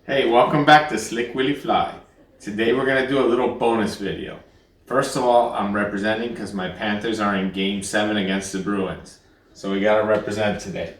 Hey, welcome back to Slick Willy Fly. Today we're going to do a little bonus video. First of all, I'm representing because my Panthers are in Game 7 against the Bruins. So we got to represent today.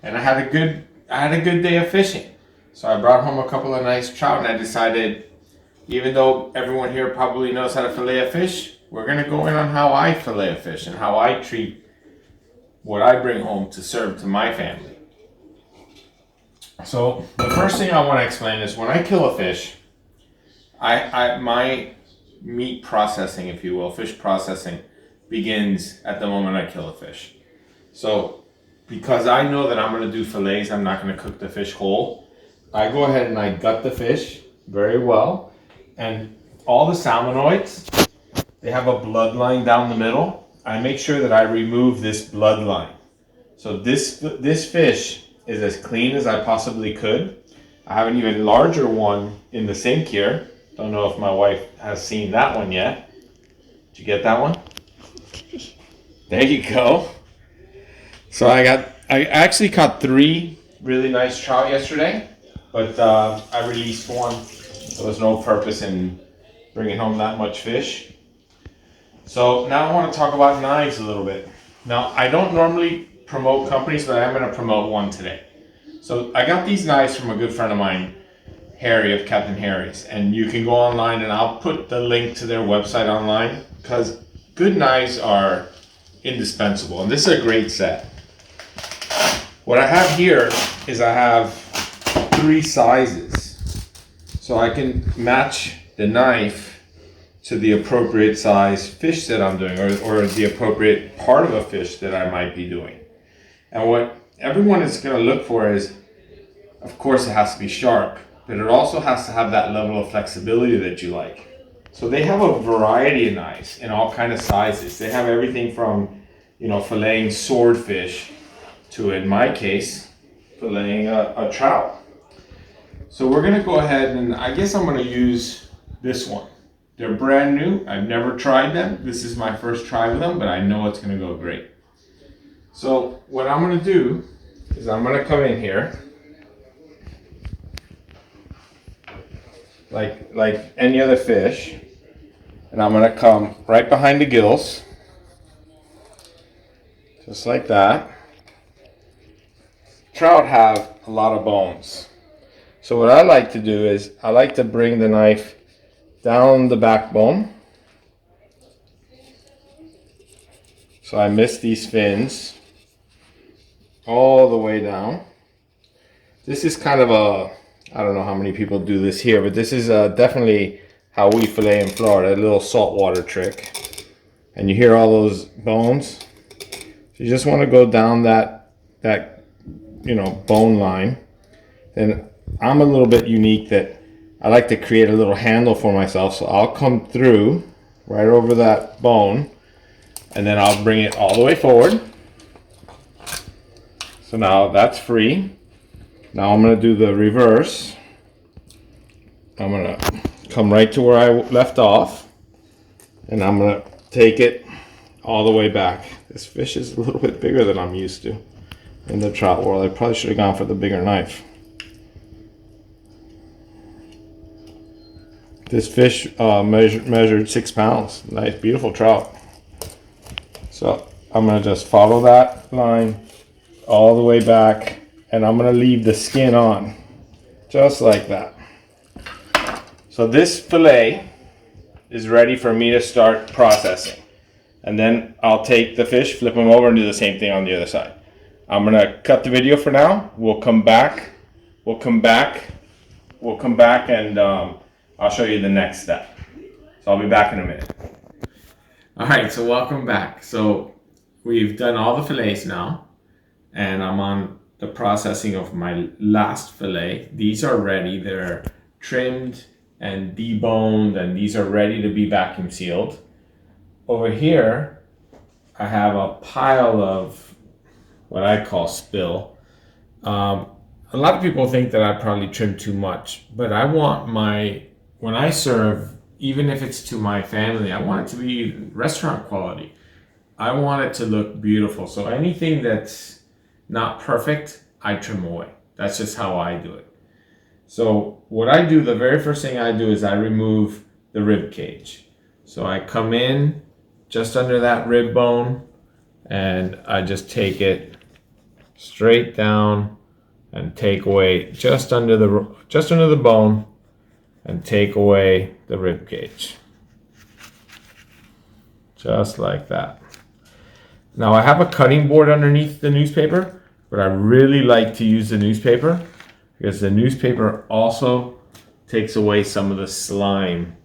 And I had a good day of fishing. So I brought home a couple of nice trout and I decided, even though everyone here probably knows how to fillet a fish, we're going to go in on how I fillet a fish and how I treat what I bring home to serve to my family. So the first thing I want to explain is when I kill a fish, my meat processing, if you will, fish processing, begins at the moment I kill a fish. So because I know that I'm going to do fillets, I'm not going to cook the fish whole. I go ahead and I gut the fish very well, and all the salmonoids, they have a bloodline down the middle. I make sure that I remove this bloodline. So this fish is as clean as I possibly could. I have an even larger one in the sink here. Don't know if my wife has seen that one yet. Did you get that one? There you go. So I actually caught 3 really nice trout yesterday, but I released one. There was no purpose in bringing home that much fish. So now I want to talk about knives a little bit. Now I don't normally promote companies, but I'm going to promote one today. So I got these knives from a good friend of mine, Harry of Captain Harry's, and you can go online and I'll put the link to their website online because good knives are indispensable, and this is a great set. What I have here is I have 3 sizes, so I can match the knife to the appropriate size fish that I'm doing, or the appropriate part of a fish that I might be doing. And what everyone is going to look for is, of course, it has to be sharp, but it also has to have that level of flexibility that you like. So they have a variety of knives in all kind of sizes. They have everything from, filleting swordfish to, in my case, filleting a trout. So we're going to go ahead and I guess I'm going to use this one. They're brand new. I've never tried them. This is my first try with them, but I know it's going to go great. So what I'm going to do is I'm going to come in here like any other fish, and I'm going to come right behind the gills, just like that. Trout have a lot of bones. So what I like to do is I like to bring the knife down the backbone. So I miss these fins all the way down. This is kind of I don't know how many people do this here, but this is definitely how we fillet in Florida, a little saltwater trick. And you hear all those bones? So you just want to go down that bone line. Then I'm a little bit unique that I like to create a little handle for myself, so I'll come through right over that bone, and then I'll bring it all the way forward. So now that's free. Now I'm going to do the reverse. I'm going to come right to where I left off, and I'm going to take it all the way back. This fish is a little bit bigger than I'm used to in the trout world. I probably should have gone for the bigger knife. This fish measured 6 pounds. Nice, beautiful trout. So I'm going to just follow that line all the way back, and I'm going to leave the skin on, just like that. So this fillet is ready for me to start processing. And then I'll take the fish, flip them over, and do the same thing on the other side. I'm going to cut the video for now. We'll come back and I'll show you the next step. So I'll be back in a minute. All right, so welcome back. So we've done all the fillets now, and I'm on the processing of my last fillet. These are ready. They're trimmed and deboned, and these are ready to be vacuum sealed. Over here, I have a pile of what I call spill. A lot of people think that I probably trimmed too much, but I want when I serve, even if it's to my family, I want it to be restaurant quality. I want it to look beautiful. So anything that's not perfect, I trim away. That's just how I do it. So what I do, the very first thing I do is I remove the rib cage. So I come in just under that rib bone and I just take it straight down and take away just under the bone and take away the rib cage. Just like that. Now I have a cutting board underneath the newspaper, but I really like to use the newspaper because the newspaper also takes away some of the slime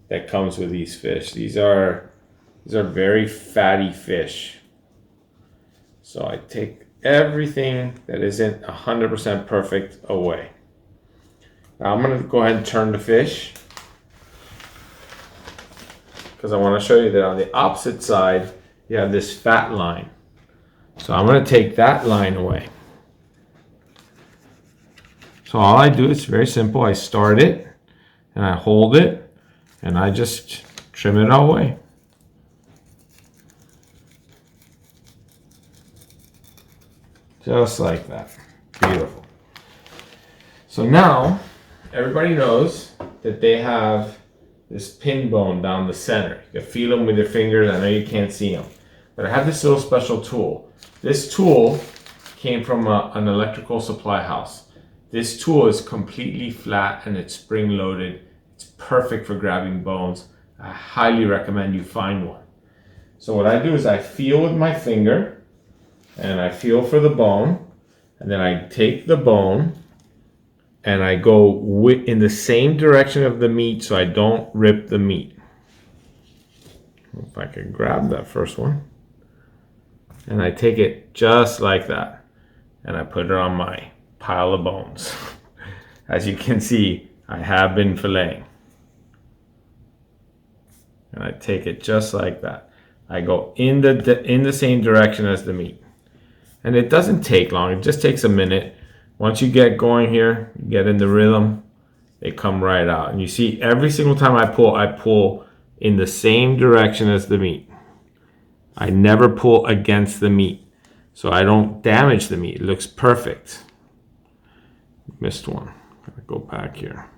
that comes with these fish. These are very fatty fish. So I take everything that isn't 100% perfect away. Now I'm going to go ahead and turn the fish because I want to show you that on the opposite side you have this fat line. So I'm going to take that line away. So all I do is very simple. I start it and I hold it and I just trim it all away. Just like that. Beautiful. So now everybody knows that they have this pin bone down the center. You can feel them with your fingers. I know you can't see them. But I have this little special tool. This tool came from an electrical supply house. This tool is completely flat and it's spring loaded. It's perfect for grabbing bones. I highly recommend you find one. So what I do is I feel with my finger and I feel for the bone, and then I take the bone and I go in the same direction of the meat so I don't rip the meat. If I can grab that first one. And I take it just like that and I put it on my pile of bones. As you can see, I have been filleting. And I take it just like that. I go in the same direction as the meat. And it doesn't take long, it just takes a minute. Once you get going here, you get in the rhythm, they come right out. And you see every single time I pull in the same direction as the meat. I never pull against the meat, so I don't damage the meat. It looks perfect. Missed one. Gotta go back here.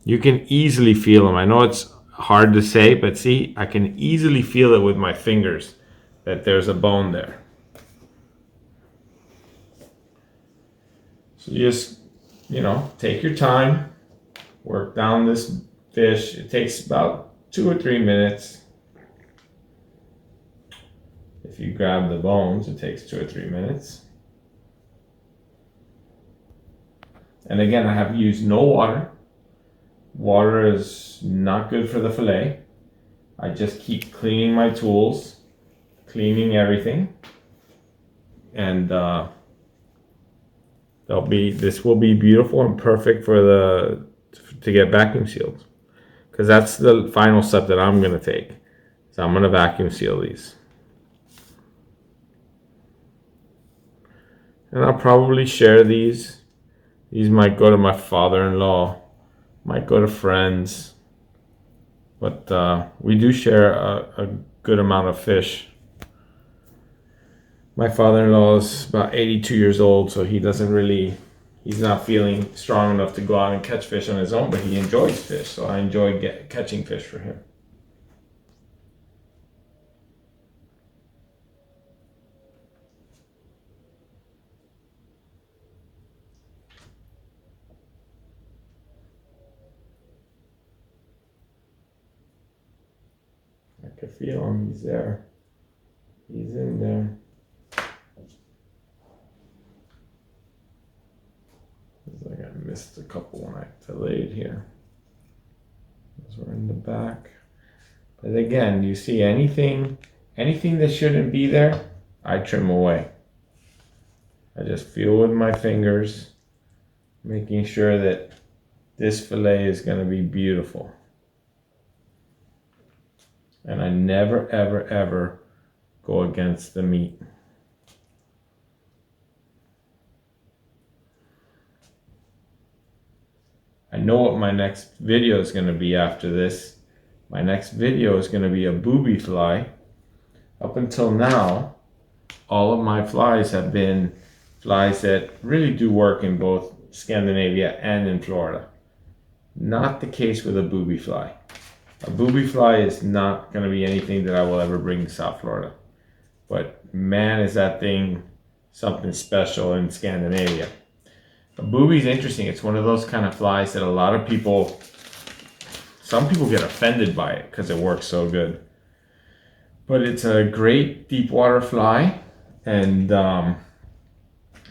You can easily feel them. I know it's hard to say, but see, I can easily feel it with my fingers that there's a bone there. So you just, take your time, work down this fish. It takes about 2 or 3 minutes. If you grab the bones, it takes 2 or 3 minutes. And again, I have used no water. Water is not good for the fillet. I just keep cleaning my tools, cleaning everything. And this will be beautiful and perfect to get vacuum sealed. Because that's the final step that I'm going to take. So I'm going to vacuum seal these. And I'll probably share these. These might go to my father-in-law, might go to friends. But we do share a good amount of fish. My father-in-law is about 82 years old, so he's not feeling strong enough to go out and catch fish on his own, but he enjoys fish, so I enjoy catching fish for him. I can feel him, he's there. He's in there. It's like I missed a couple when I filleted here. Those were in the back. But again, you see anything that shouldn't be there, I trim away. I just feel with my fingers, making sure that this fillet is going to be beautiful. And I never, ever, ever go against the meat. I know what my next video is going to be after this. My next video is going to be a booby fly. Up until now, all of my flies have been flies that really do work in both Scandinavia and in Florida. Not the case with a booby fly. A booby fly is not going to be anything that I will ever bring to South Florida. But man, is that thing something special in Scandinavia. A booby is interesting. It's one of those kind of flies that a lot of people, some people get offended by it because it works so good. But it's a great deep water fly, and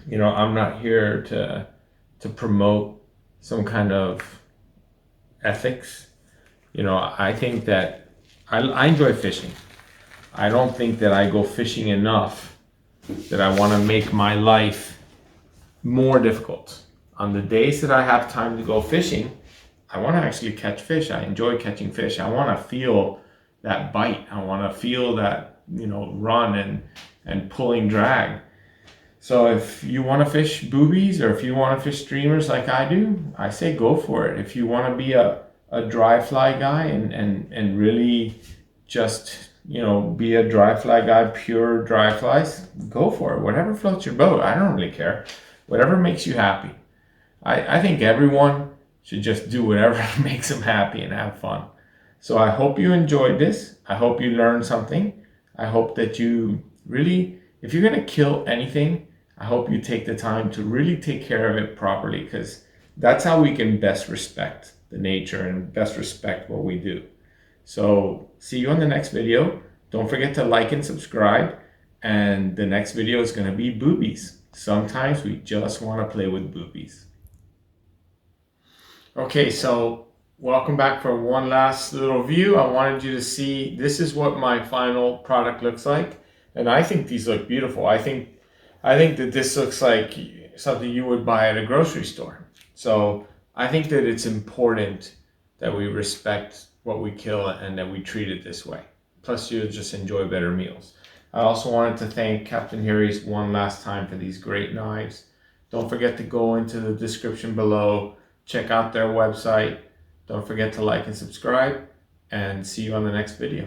you know, I'm not here to promote some kind of ethics. You know, I think that I enjoy fishing. I don't think that I go fishing enough that I want to make my life more difficult. On the days that I have time to go fishing, I want to actually catch fish. I enjoy catching fish. I want to feel that bite. I want to feel that, you know, run and pulling drag. So if you want to fish boobies, or if you want to fish streamers like I do, I say go for it. If you want to be a dry fly guy and really just, you know, be a dry fly guy, pure dry flies, go for it. Whatever floats your boat. I don't really care. Whatever makes you happy. I think everyone should just do whatever makes them happy and have fun. So I hope you enjoyed this. I hope you learned something. I hope that you really, if you're going to kill anything, I hope you take the time to really take care of it properly, because that's how we can best respect the nature and best respect what we do. So see you on the next video. Don't forget to like and subscribe. And the next video is going to be boobies. Sometimes we just want to play with boobies. Okay, so welcome back for one last little view. I wanted you to see, this is what my final product looks like. And I think these look beautiful. I think that this looks like something you would buy at a grocery store. So I think that it's important that we respect what we kill and that we treat it this way. Plus you'll just enjoy better meals. I also wanted to thank Captain Harry's one last time for these great knives. Don't forget to go into the description below, check out their website. Don't forget to like and subscribe, and see you on the next video.